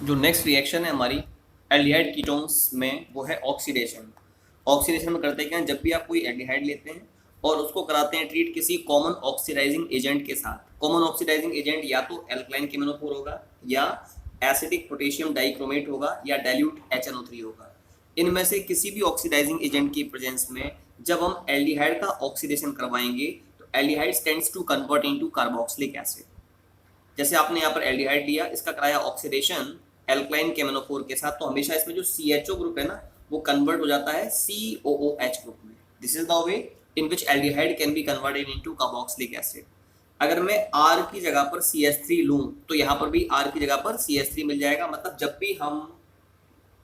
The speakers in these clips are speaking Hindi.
जो नेक्स्ट रिएक्शन है हमारी एल्डिहाइड कीटोन्स में वो है ऑक्सीडेशन। ऑक्सीडेशन में करते क्या हैं, जब भी आप कोई एल्डिहाइड लेते हैं और उसको कराते हैं ट्रीट किसी कॉमन ऑक्सीडाइजिंग एजेंट के साथ। कॉमन ऑक्सीडाइजिंग एजेंट या तो एल्कलाइन केमिनोफोर होगा या एसिडिक पोटेशियम डाइक्रोमेट होगा या डाइल्यूट HNO3 होगा। इनमें से किसी भी ऑक्सीडाइजिंग एजेंट की प्रेजेंस में जब हम एल्डिहाइड का ऑक्सीडेशन करवाएंगे तो aldehyde tends to convert into carboxylic acid. जैसे आपने यहाँ पर एल्डिहाइड लिया, इसका कराया ऑक्सीडेशन एल्कलाइन केमिनोफोर के साथ, तो हमेशा इसमें जो CHO ग्रुप है ना वो कन्वर्ट हो जाता है COOH ग्रुप में। This is the way in which aldehyde can be converted into carboxylic acid. अगर मैं R की जगह पर CH3 लूं तो यहाँ पर भी R की जगह पर CH3 मिल जाएगा। मतलब जब भी हम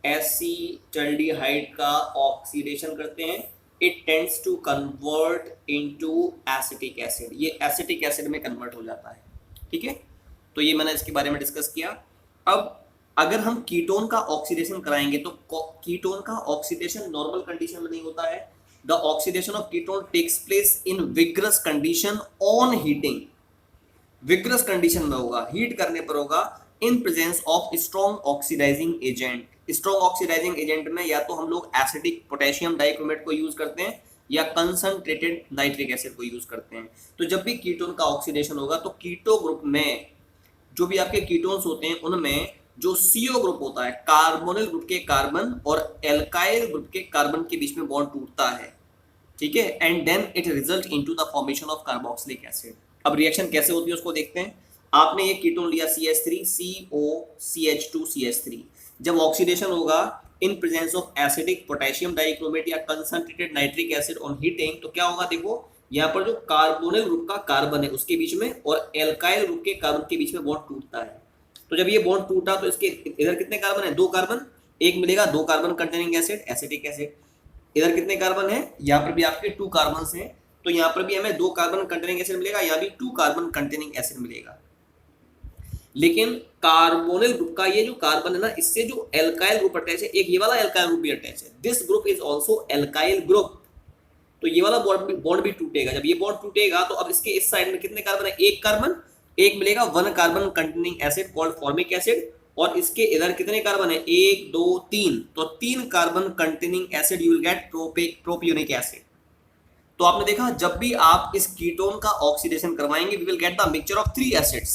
एसिटल्डिहाइड का ऑक्सीडेशन करते हैं it tends to convert into acetic acid, ये एसिटिक एसिड में कन्वर्ट हो जाता है। ठीक है, तो ये मैंने इसके बारे में डिस्कस किया। अब अगर हम कीटोन का ऑक्सीडेशन कराएंगे तो कीटोन का ऑक्सीडेशन नॉर्मल कंडीशन में नहीं होता है। The oxidation of ketone takes place in vigorous condition on heating. Vigorous condition में होगा, हीट करने पर होगा, in presence of strong oxidising agent. Strong oxidising agent में या तो हम लोग एसिडिक पोटेशियम डाइक्रोमेट को यूज करते हैं या कंसंट्रेटेड नाइट्रिक एसिड को यूज करते हैं। तो जब भी कीटोन का ऑक्सीडेशन होगा तो कीटो ग्रुप में जो भी आपके कीटोन्स होते हैं उनमें जो CO ग्रुप होता है, कार्बोनिल ग्रुप के कार्बन और एल्काइल ग्रुप के कार्बन के बीच में बॉन्ड टूटता है। ठीक है, and then it result into the formation of carboxylic acid. अब रिएक्शन कैसे होती है उसको देखते हैं। आपने ये कीटोन लिया CH3 COCH2 CH3, जब ऑक्सीडेशन होगा in presence of acidic potassium dichromate या concentrated nitric acid on heating तो क्या होगा, देखो यहाँ पर जो कार्बोनिल ग्रुप का कार्बन है उसके बीच में और एल्काइल ग्रुप के कार्बन के बीच में बॉन्ड टूटता है। तो जब ये बॉन्ड टूटा तो इसके इधर कितने कार्बन है, 2 कार्बन, एक मिलेगा 2 carbon containing acid acetic acid. इधर कितने कार्बन है, यहाँ पर भी आपके 2 कार्बन हैं, तो यहाँ पर भी हमें 2 कार्बन कंटेनिंग एसिड मिलेगा, यहाँ भी 2 कार्बन कंटेनिंग एसिड मिलेगा। लेकिन कार्बोनिल ग्रुप का ये जो कार्बन है ना इससे जो एल्काइल ग्रुप अटैच है, एक ये वाला एल्काइल ग्रुप भी अटैच है, this group is also alkyl group. तो ये वाला बॉन्ड भी टूटेगा। जब ये बॉन्ड टूटेगा तो अब इसके इस साइड में कितने कार्बन है, एक कार्बन, एक मिलेगा 1 carbon containing acid called formic acid, और इसके इधर कितने कार्बन है, 1 2 3, तो 3 carbon containing acid you will get propionic acid. तो आपने देखा जब भी आप इस कीटोन का ऑक्सीडेशन करवाएंगे we will get the mixture of 3 acids.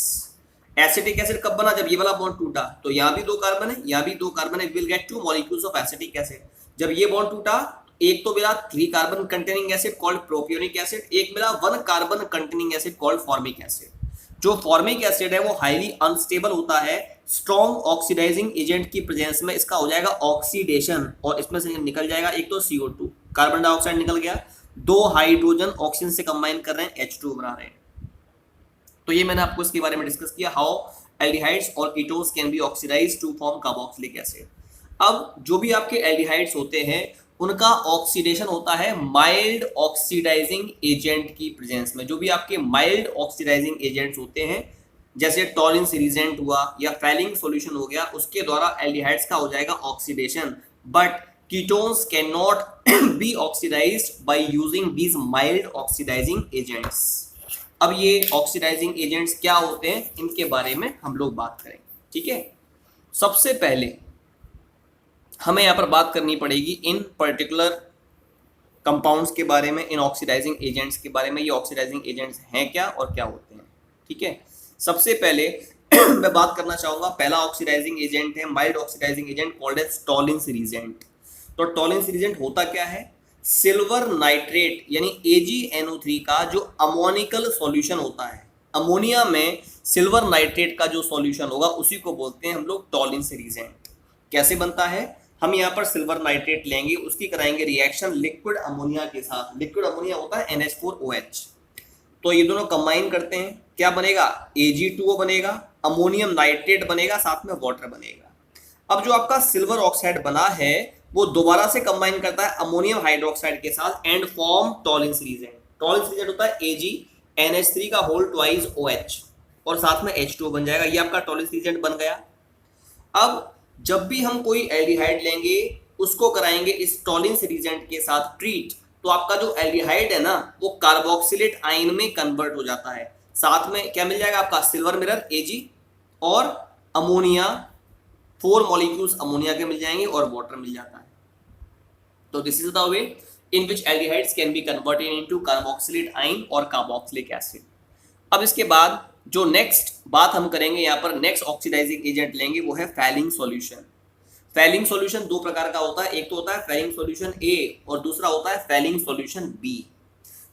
Acetic acid कब बना, जब ये वाला बॉन्ड टूटा, तो यहाँ भी 2 कार्बन है, यहाँ भी 2 कार्बन है, we will get 2 molecules of acetic acid. जब ये बॉन्ड टूटा एक तो मिला 3 carbon containing acid called propionic acid, एक मिला 1 carbon containing acid called formic acid. जो फॉर्मिक एसिड है वो हाईली अनस्टेबल होता है, स्ट्रॉन्ग ऑक्सीडाइजिंग एजेंट की प्रेजेंस में इसका हो जाएगा ऑक्सीडेशन और इसमें से निकल जाएगा एक तो CO2 कार्बन डाइऑक्साइड निकल गया, 2 हाइड्रोजन ऑक्सीजन से कंबाइन कर रहे हैं H2 बना रहे हैं। तो ये मैंने आपको इसके बारे में डिस्कस किया, हाउ एल्डिहाइड्स और ketones can be oxidised to form carboxylic acid. अब जो भी आपके एल्डिहाइड्स होते हैं उनका ऑक्सीडेशन होता है माइल्ड ऑक्सीडाइजिंग एजेंट की प्रेजेंस में। जो भी आपके माइल्ड ऑक्सीडाइजिंग एजेंट्स होते हैं जैसे टॉलिन रिजेंट हुआ या फैलिंग सॉल्यूशन हो गया, उसके द्वारा एल्डिहाइड्स का हो जाएगा oxidation. But ketones can not be oxidised by using these mild oxidising agents. अब ये ऑक्सीडाइजिंग एजेंट्स क्या होते हैं इनके बारे में हम लोग बात करेंगे। ठीक है, सबसे पहले हमें यहाँ पर बात करनी पड़ेगी इन पर्टिकुलर कंपाउंड्स के बारे में, इन ऑक्सीडाइजिंग एजेंट्स के बारे में, ये ऑक्सीडाइजिंग एजेंट्स हैं क्या और क्या होते हैं। ठीक है, सबसे पहले मैं बात करना चाहूंगा, पहला ऑक्सीडाइजिंग एजेंट है mild oxidising agent called as Tollens reagent. तो टॉलिन रिजेंट होता क्या है, सिल्वर नाइट्रेट यानी AgNO3 का जो अमोनिकल सॉल्यूशन होता है, अमोनिया में सिल्वर नाइट्रेट का जो सॉल्यूशन होगा उसी को बोलते हैं हम लोग टॉलिन रिजेंट। कैसे बनता है, हम यहाँ पर सिल्वर नाइट्रेट लेंगे, उसकी कराएंगे रिएक्शन लिक्विड अमोनिया के साथ। लिक्विड अमोनिया होता है NH4OH, तो ये दोनों कंबाइन करते हैं, क्या बनेगा, Ag2O बनेगा, अमोनियम नाइट्रेट बनेगा, साथ में वाटर बनेगा। अब जो आपका सिल्वर ऑक्साइड बना है वो दोबारा से कंबाइन करता है अमोनियम हाइड्रोक्साइड के साथ and form Tollens reagent. Tollens reagent होता है AgNH3 का होल ट्वाइस OH और साथ में H2O बन जाएगा, ये आपका टॉलिन रिजेंट बन गया। अब जब भी हम कोई एल्डिहाइड लेंगे उसको कराएंगे इस टॉलिन रिजेंट के साथ ट्रीट, तो आपका जो एल्डिहाइड है ना वो कार्बोक्सिलेट आयन में कन्वर्ट हो जाता है। साथ में क्या मिल जाएगा आपका, सिल्वर मिरर Ag और अमोनिया 4 मॉलिक्यूल्स अमोनिया के मिल जाएंगे और वाटर मिल जाता है। तो this is the way in which aldehydes can be converted into carboxylate ion और कार्बोक्सिलिक एसिड। अब इसके बाद जो नेक्स्ट बात हम करेंगे यहाँ पर, नेक्स्ट ऑक्सीडाइजिंग एजेंट लेंगे, वो है फैलिंग सॉल्यूशन। फैलिंग सॉल्यूशन दो प्रकार का होता है, एक तो होता है फैलिंग सॉल्यूशन ए और दूसरा होता है Fehling solution B.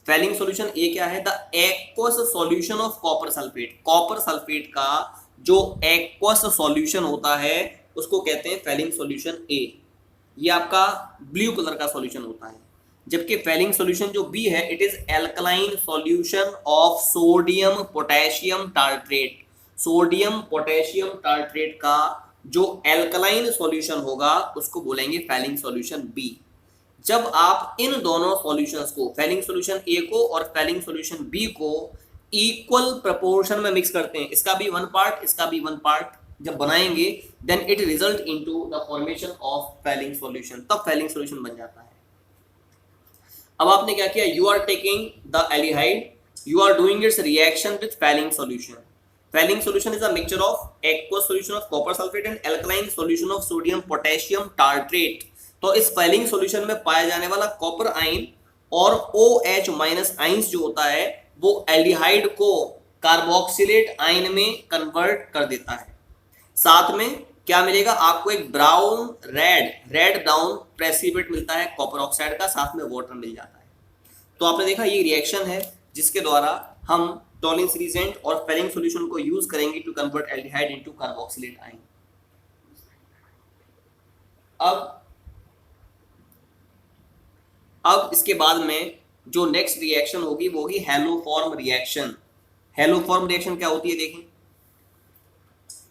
Fehling solution A क्या है? The aqueous solution of copper sulphate. Copper sulphate का जो एक्वस सॉल्यूशन होता है उसको कहते हैं फैलिंग सॉल्यूशन ए। ये आपका ब्लू कलर का सॉल्यूशन होता है। जबकि फैलिंग सॉल्यूशन जो बी है, it is alkaline solution of sodium potassium tartrate. Sodium potassium tartrate का जो एल्कलाइन सॉल्यूशन होगा उसको बोलेंगे फैलिंग सॉल्यूशन बी। जब आप इन दोनों सॉल्यूशंस को, फैलिंग सॉल्यूशन ए को और फैलिंग सॉल्यूशन बी को इक्वल प्रोपोर्शन में मिक्स करते हैं, इसका भी 1 पार्ट इसका भी 1 पार्ट जब बनाएंगे, then it result into the formation of Fehling solution. तब फैलिंग सॉल्यूशन बन जाता है। अब आपने क्या किया? You are taking the aldehyde, you are doing its reaction with Fehling solution. Fehling solution is a mixture of aqueous solution of copper sulphate and alkaline solution of sodium potassium tartrate. तो इस फैलिंग सॉल्यूशन में पाया जाने वाला कॉपर आयन और OH माइनस आयंस जो होता है वो एल्डिहाइड को कार्बोक्सिलेट आयन में कन्वर्ट कर देता है। साथ में क्या मिलेगा आपको? एक ब्राउन रेड ब्राउन प्रेसिपिटेट मिलता है कॉपर ऑक्साइड का, साथ में वाटर मिल जाता है। तो आपने देखा ये रिएक्शन है जिसके द्वारा हम टॉलिंस रिएजेंट और फैलिंग सॉल्यूशन को यूज करेंगे to convert aldehyde into carboxylate ion. अब इसके बाद में जो नेक्स्ट रिएक्शन होगी वो होगी हेलोफॉर्म रिएक्शन। हेलोफॉर्म रिएक्शन क्या होती है देखें।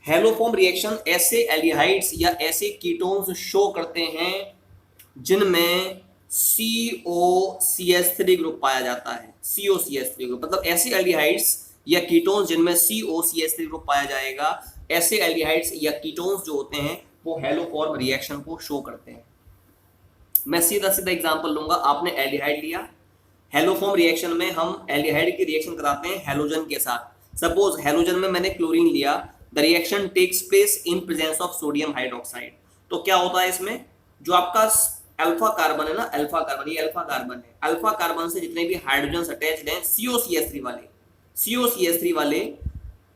हेलोफॉर्म रिएक्शन ऐसे एल्डिहाइड्स या ऐसे कीटोन्स शो करते हैं जिनमें COCH3 ग्रुप पाया जाता है। COCH3 ग्रुप मतलब ऐसे एल्डिहाइड्स या कीटोन्स जिनमें COCH3 ग्रुप पाया जाएगा, ऐसे एल्डिहाइड्स या कीटोन्स जो होते हैं वो हेलोफॉर्म रिएक्शन को शो करते हैं। मैं सीधा एग्जांपल लूंगा। आपने एल्डिहाइड लिया, हेलोफॉर्म रिएक्शन में हम एल्डिहाइड की रिएक्शन कराते हैं हेलोजन के साथ। सपोज हेलोजन में मैंने क्लोरीन लिया, the reaction takes place in presence of sodium hydroxide. तो क्या होता है इसमें? जो आपका अल्फा कार्बन है ना, अल्फा कार्बन, ये अल्फा कार्बन है, अल्फा कार्बन से जितने भी हाइड्रोजन अटैच्ड हैं COCH3 वाले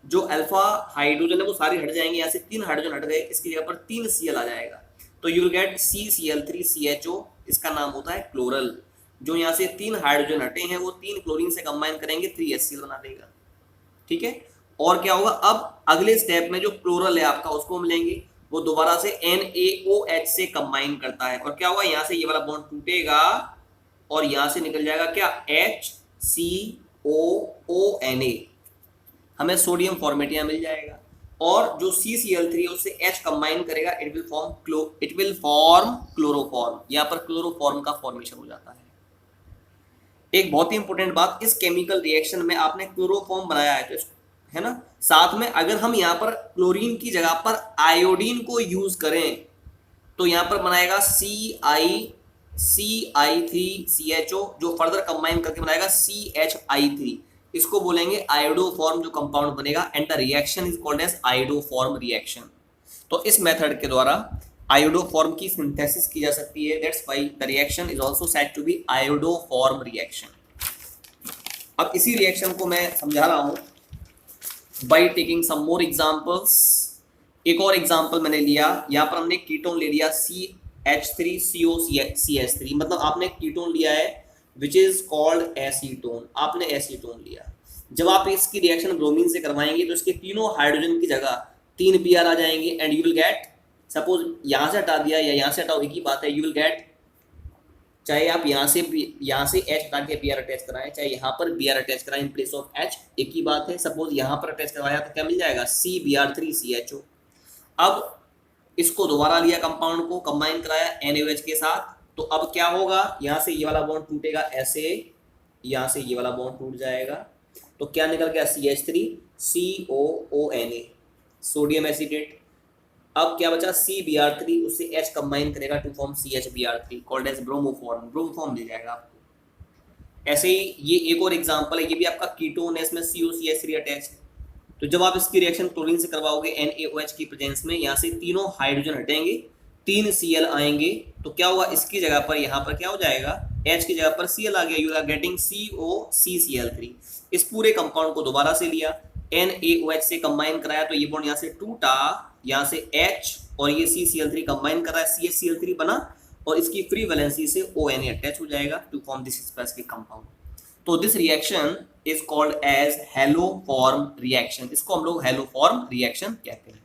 जो अल्फा हाइड्रोजन है वो सारे हट जाएंगे। यहाँ से 3 हाइड्रोजन हट गए, इसकी जगह पर 3 Cl आ जाएगा। तो यू विल गेट CCl3CHO, इसका नाम होता है क्लोरल। जो यहाँ से 3 हाइड्रोजन हटे हैं वो 3 क्लोरीन से कंबाइन करेंगे 3HCl बना देगा। ठीक है। और क्या होगा? अब अगले स्टेप में जो क्लोरल है आपका उसको हम लेंगे, वो दोबारा से NaOH से कंबाइन करता है और क्या होगा? यहाँ से ये वाला बॉन्ड टूटेगा और यहाँ से निकल जाएगा क्या? HCOONA, हमें सोडियम फॉर्मेट यहाँ मिल जाएगा। और जो CCl3 उससे H कंबाइन करेगा, इट विल फॉर्म क्लोरोफॉर्म। यहाँ पर क्लोरोफॉर्म का फॉर्मेशन हो जाता है। एक बहुत ही इंपॉर्टेंट बात, इस केमिकल रिएक्शन में आपने क्लोरोफॉर्म बनाया है तो है ना, साथ में अगर हम यहाँ पर क्लोरीन की जगह पर आयोडीन को यूज करें तो यहाँ पर बनाएगा CI3CHO, जो फर्दर कंबाइन करके बनाएगा CHI3। इसको बोलेंगे आयोडोफॉर्म जो कंपाउंड बनेगा, and the reaction is called as iodoform reaction. तो इस मेथड के द्वारा आयोडोफॉर्म की सिंथेसिस की जा सकती है। That's why the reaction is also said to be iodoform reaction. अब इसी रिएक्शन को मैं समझा रहा हूं by taking some more examples. एक और एग्जांपल मैंने लिया, यहाँ पर हमने कीटोन ले लिया CH3COCH3, मतलब आपने कीटोन लिया है विच इज कॉल्ड एसीटोन। आपने एसीटोन लिया, जब आप इसकी रिएक्शन ब्रोमीन से करवाएंगे तो इसके तीनों हाइड्रोजन की जगह 3 Br आ जाएंगे and you will get, suppose यहाँ से हटा दिया या यहाँ से हटाओ एक ही बात है, यू विल गेट, चाहे आप यहाँ से H हटा के Br अटैच कराएं, चाहे यहाँ पर Br अटैच कराएं इन प्लेस ऑफ H, एक ही बात है। सपोज यहाँ पर अटैच करवाया तो क्या मिल जाएगा? CBr3CHO। अब इसको दोबारा लिया, कंपाउंड को कंबाइन कराया NaOH के साथ, तो अब क्या होगा? यहाँ से ये वाला बॉन्ड टूटेगा ऐसे, यहाँ से ये वाला बॉन्ड टूट जाएगा, तो क्या निकल गया? CH3COONA, sodium acetate. अब क्या बचा? CBr3, उससे H कंबाइन करेगा to form CHBr3 called as bromoform. Bromoform मिल जाएगा आपको। ऐसे ही ये एक और एग्जांपल है, ये भी आपका कीटोन है, इसमें COCH3 अटैच है। तो जब आप इसकी रिएक्शन क्लोरीन से करवाओगे NaOH की प्रेजेंस में, यहाँ से तीनों हाइड्रोजन हटेंगे, 3 Cl आएंगे, तो क्या हुआ, इसकी जगह पर यहाँ पर क्या हो जाएगा, H की जगह पर Cl आ गया, यू आर गेटिंग COCCl3। इस पूरे कंपाउंड को दोबारा से लिया, NaOH से कंबाइन कराया, तो ये बॉन्ड यहाँ से टूटा, यहाँ से H और ये CCl3 कंबाइन कर रहा है, CHCl3 बना, और इसकी फ्री वैलेंसी से ONA अटैच हो जाएगा to form this specific compound. तो this reaction is called as haloform reaction, इसको हम लोग हैलोफॉर्म रिएक्शन कहते हैं।